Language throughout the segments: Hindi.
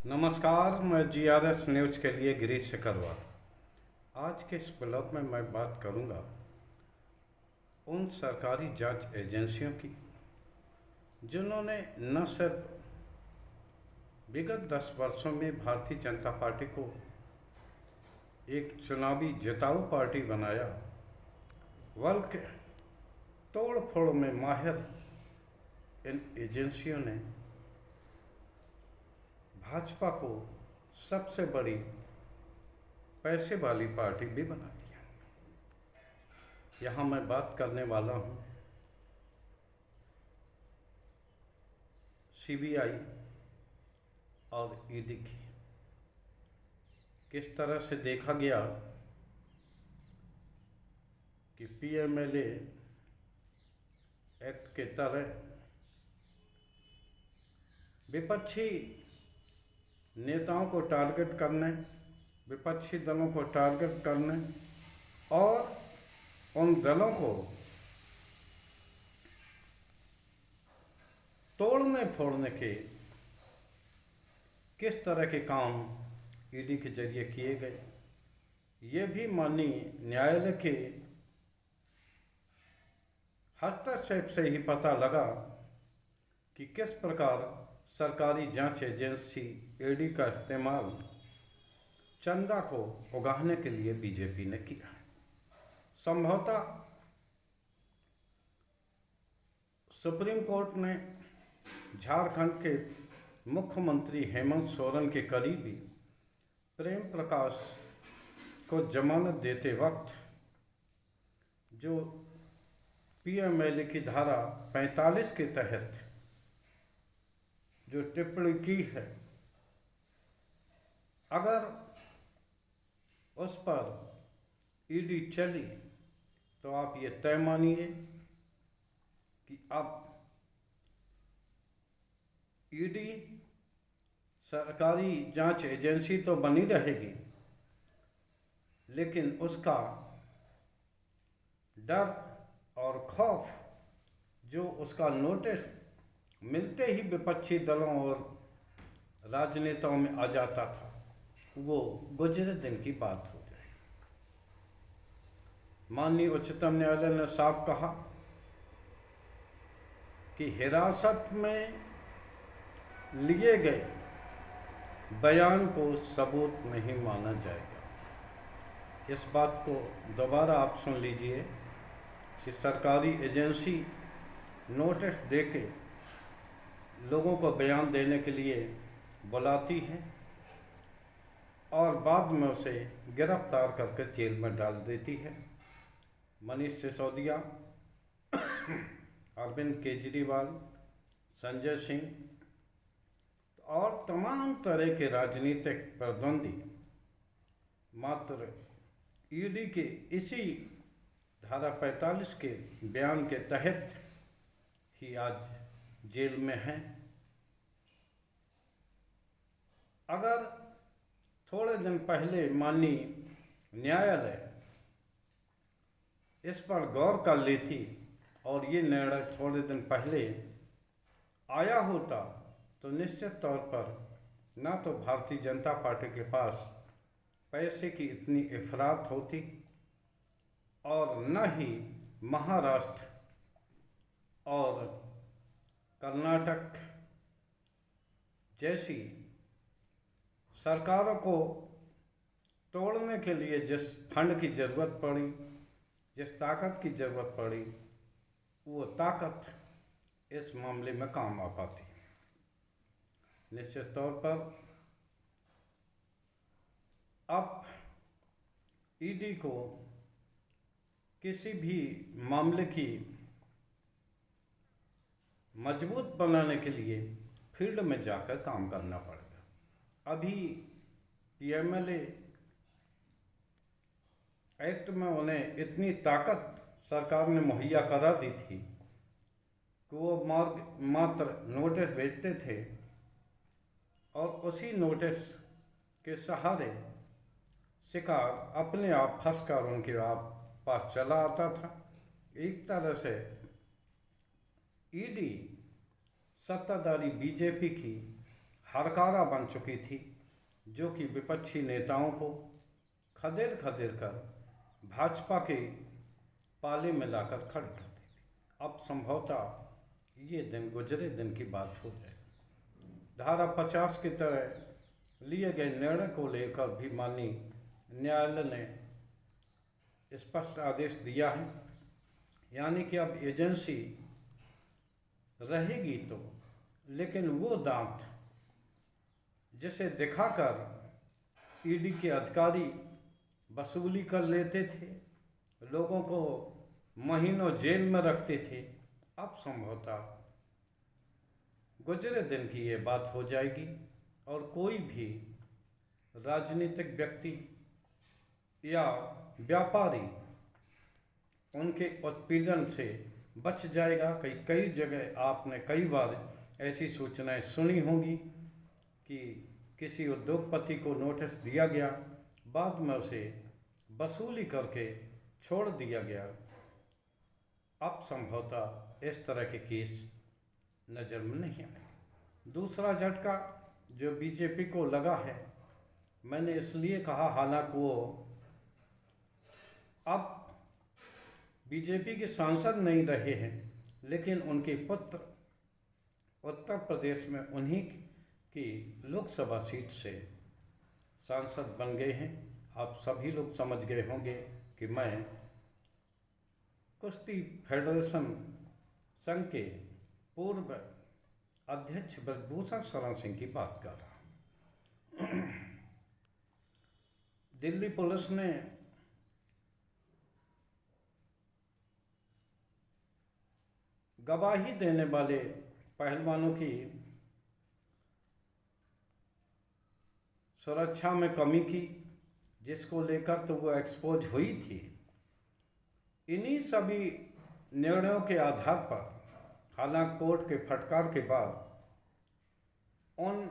नमस्कार, मैं जीआरएस न्यूज़ के लिए गिरीश सिकरवार। आज के इस ब्लॉग में मैं बात करूंगा उन सरकारी जांच एजेंसियों की जिन्होंने न सिर्फ विगत 10 वर्षों में भारतीय जनता पार्टी को एक चुनावी जिताऊ पार्टी बनाया, बल्कि तोड़ फोड़ में माहिर इन एजेंसियों ने भाजपा को सबसे बड़ी पैसे वाली पार्टी भी बना दिया। यहाँ मैं बात करने वाला हूँ सीबीआई और ईडी की। किस तरह से देखा गया कि पीएमएलए एक्ट के तहत विपक्षी नेताओं को टारगेट करने, विपक्षी दलों को टारगेट करने और उन दलों को तोड़ने फोड़ने के किस तरह के काम ईडी के जरिए किए गए, ये भी माननीय न्यायालय के हस्तक्षेप से ही पता लगा कि किस प्रकार सरकारी जांच एजेंसी ईडी का इस्तेमाल चंदा को उगाहने के लिए बीजेपी ने किया। संभवतः सुप्रीम कोर्ट ने झारखंड के मुख्यमंत्री हेमंत सोरेन के करीबी प्रेम प्रकाश को जमानत देते वक्त जो पीएमएलए की धारा 45 के तहत जो टिप्पणी की है, अगर उस पर ईडी चली तो आप ये तय मानिए कि अब ईडी सरकारी जांच एजेंसी तो बनी रहेगी, लेकिन उसका डर और खौफ जो उसका नोटिस मिलते ही विपक्षी दलों और राजनेताओं में आ जाता था, वो गुजरे दिन की बात हो जाए। माननीय उच्चतम न्यायालय ने साफ कहा कि हिरासत में लिए गए बयान को सबूत नहीं माना जाएगा। इस बात को दोबारा आप सुन लीजिए कि सरकारी एजेंसी नोटिस देके लोगों को बयान देने के लिए बुलाती है और बाद में उसे गिरफ्तार करके जेल में डाल देती है। मनीष सिसोदिया, अरविंद केजरीवाल, संजय सिंह और तमाम तरह के राजनीतिक प्रतिद्वंदी मात्र ईडी के इसी धारा 45 के बयान के तहत ही आज जेल में हैं। अगर थोड़े दिन पहले माननीय न्यायालय इस पर गौर कर लेती और ये निर्णय थोड़े दिन पहले आया होता तो निश्चित तौर पर ना तो भारतीय जनता पार्टी के पास पैसे की इतनी इफरात होती और न ही महाराष्ट्र और कर्नाटक जैसी सरकारों को तोड़ने के लिए जिस फंड की ज़रूरत पड़ी, जिस ताकत की ज़रूरत पड़ी, वो ताकत इस मामले में काम आ पाती। निश्चित तौर पर अब ईडी को किसी भी मामले की मजबूत बनाने के लिए फील्ड में जाकर काम करना पड़ेगा। अभी पीएमएलए एक्ट में उन्हें इतनी ताकत सरकार ने मुहैया करा दी थी कि वो मात्र नोटिस भेजते थे और उसी नोटिस के सहारे शिकार अपने आप फंसकर उनके आप पास चला आता था। एक तरह से ईडी सत्ताधारी बीजेपी की हरकारा बन चुकी थी, जो कि विपक्षी नेताओं को खदेड़ खदेड़ कर भाजपा के पाले में लाकर खड़े कर दी थी। अब संभवतः ये दिन गुजरे दिन की बात हो जाए। धारा 50 की तरह लिए गए निर्णय को लेकर भी माननीय न्यायालय ने स्पष्ट आदेश दिया है, यानी कि अब एजेंसी रहेगी तो, लेकिन वो दांत जिसे दिखाकर ईडी के अधिकारी वसूली कर लेते थे, लोगों को महीनों जेल में रखते थे, अब संभवतः गुजरे दिन की ये बात हो जाएगी और कोई भी राजनीतिक व्यक्ति या व्यापारी उनके उत्पीड़न से बच जाएगा। कई जगह आपने कई बार ऐसी सूचनाएं सुनी होंगी कि किसी उद्योगपति को नोटिस दिया गया, बाद में उसे वसूली करके छोड़ दिया गया। अब संभवतः इस तरह के केस नज़र में नहीं आएंगे। दूसरा झटका जो बीजेपी को लगा है, मैंने इसलिए कहा, हालांकि वो अब बीजेपी के सांसद नहीं रहे हैं, लेकिन उनके पुत्र उत्तर प्रदेश में उन्हीं की लोकसभा सीट से सांसद बन गए हैं। आप सभी लोग समझ गए होंगे कि मैं कुश्ती फेडरेशन संघ के पूर्व अध्यक्ष ब्रजभूषण शरण सिंह की बात कर रहा हूँ। दिल्ली पुलिस ने गवाही देने वाले पहलवानों की सुरक्षा में कमी की, जिसको लेकर तो वो एक्सपोज हुई थी। इन्हीं सभी निर्णयों के आधार पर, हालांकि कोर्ट के फटकार के बाद, उन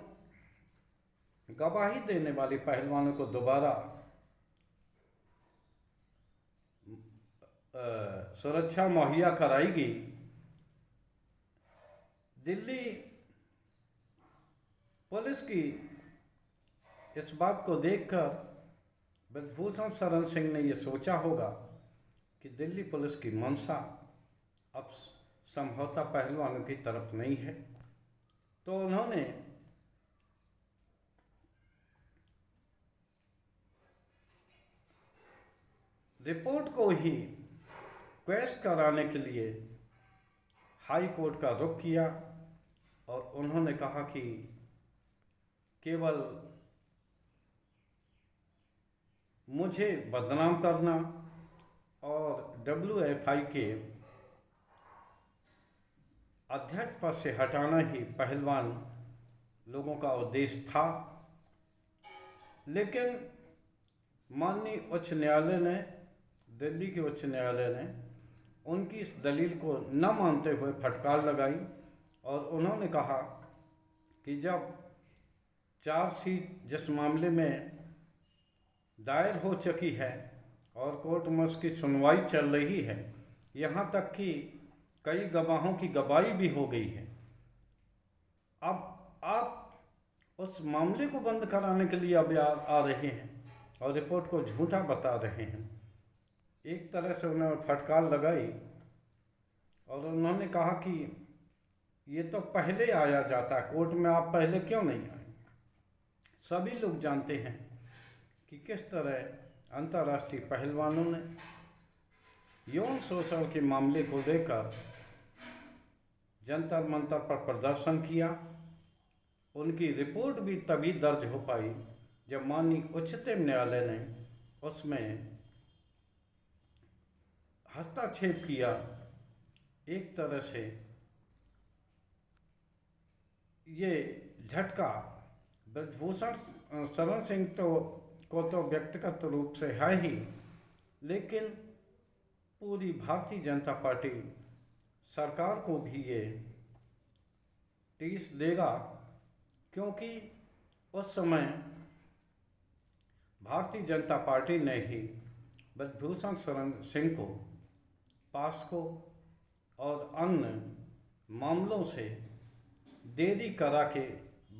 गवाही देने वाले पहलवानों को दोबारा सुरक्षा मुहैया कराएगी। दिल्ली पुलिस की इस बात को देखकर ब्रजभूषण शरण सिंह ने ये सोचा होगा कि दिल्ली पुलिस की मंशा अब संभवतः पहलवानों की तरफ नहीं है, तो उन्होंने रिपोर्ट को ही क्वेश कराने के लिए हाई कोर्ट का रुख किया और उन्होंने कहा कि केवल मुझे बदनाम करना और WFI के अध्यक्ष पद से हटाना ही पहलवान लोगों का उद्देश्य था। लेकिन माननीय उच्च न्यायालय ने, दिल्ली के उच्च न्यायालय ने उनकी इस दलील को न मानते हुए फटकार लगाई और उन्होंने कहा कि जब चार्जशीट जिस मामले में दायर हो चुकी है और कोर्ट में उसकी सुनवाई चल रही है, यहाँ तक कि कई गवाहों की गवाही भी हो गई है, अब आप उस मामले को बंद कराने के लिए अब आ रहे हैं और रिपोर्ट को झूठा बता रहे हैं। एक तरह से उन्होंने फटकार लगाई और उन्होंने कहा कि ये तो पहले आया जाता है कोर्ट में, आप पहले क्यों नहीं आए। सभी लोग जानते हैं कि किस तरह अंतर्राष्ट्रीय पहलवानों ने यौन शोषण के मामले को लेकर जंतर मंतर पर प्रदर्शन किया। उनकी रिपोर्ट भी तभी दर्ज हो पाई जब माननीय उच्चतम न्यायालय ने उसमें हस्तक्षेप किया। एक तरह से ये झटका ब्रजभूषण शरण सिंह को तो व्यक्तिगत रूप से है ही, लेकिन पूरी भारतीय जनता पार्टी सरकार को भी ये टीस देगा, क्योंकि उस समय भारतीय जनता पार्टी ने ही ब्रजभूषण शरण सिंह को पास्को और अन्य मामलों से देरी करा के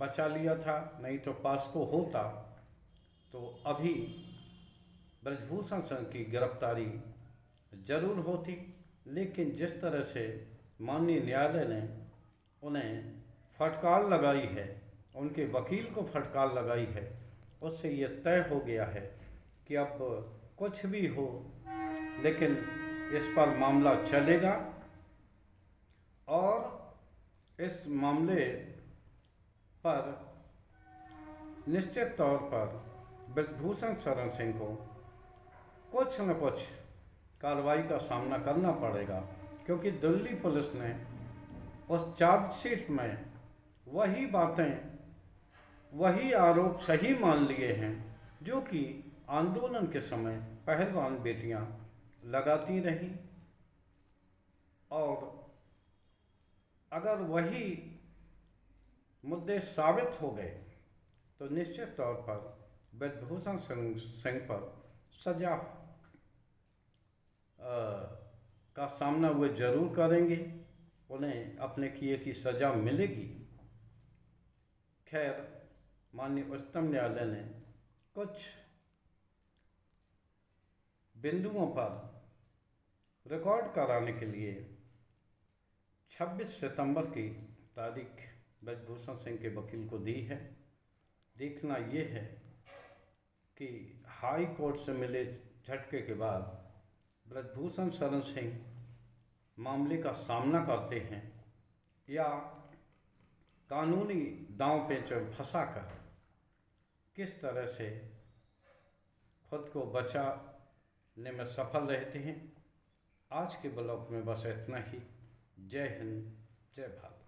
बचा लिया था, नहीं तो पास्को होता तो अभी ब्रजभूषण सिंह की गिरफ्तारी जरूर होती। लेकिन जिस तरह से माननीय न्यायालय ने उन्हें फटकार लगाई है, उनके वकील को फटकार लगाई है, उससे ये तय हो गया है कि अब कुछ भी हो लेकिन इस पर मामला चलेगा और इस मामले पर निश्चित तौर पर ब्रजभूषण शरण सिंह को कुछ न कुछ कार्रवाई का सामना करना पड़ेगा, क्योंकि दिल्ली पुलिस ने उस चार्जशीट में वही बातें, वही आरोप सही मान लिए हैं जो कि आंदोलन के समय पहलवान बेटियां लगाती रहीं। और अगर वही मुद्दे साबित हो गए तो निश्चित तौर पर ब्रजभूषण सिंह पर सजा का सामना वे जरूर करेंगे, उन्हें अपने किए की सजा मिलेगी। खैर, माननीय उच्चतम न्यायालय ने कुछ बिंदुओं पर रिकॉर्ड कराने के लिए 26 सितंबर की तारीख ब्रजभूषण सिंह के वकील को दी है। देखना ये है कि हाई कोर्ट से मिले झटके के बाद ब्रजभूषण शरण सिंह मामले का सामना करते हैं या कानूनी दांव पेच में फंसाकर किस तरह से खुद को बचाने में सफल रहते हैं। आज के ब्लॉग में बस इतना ही। जय हिंद, जय भारत।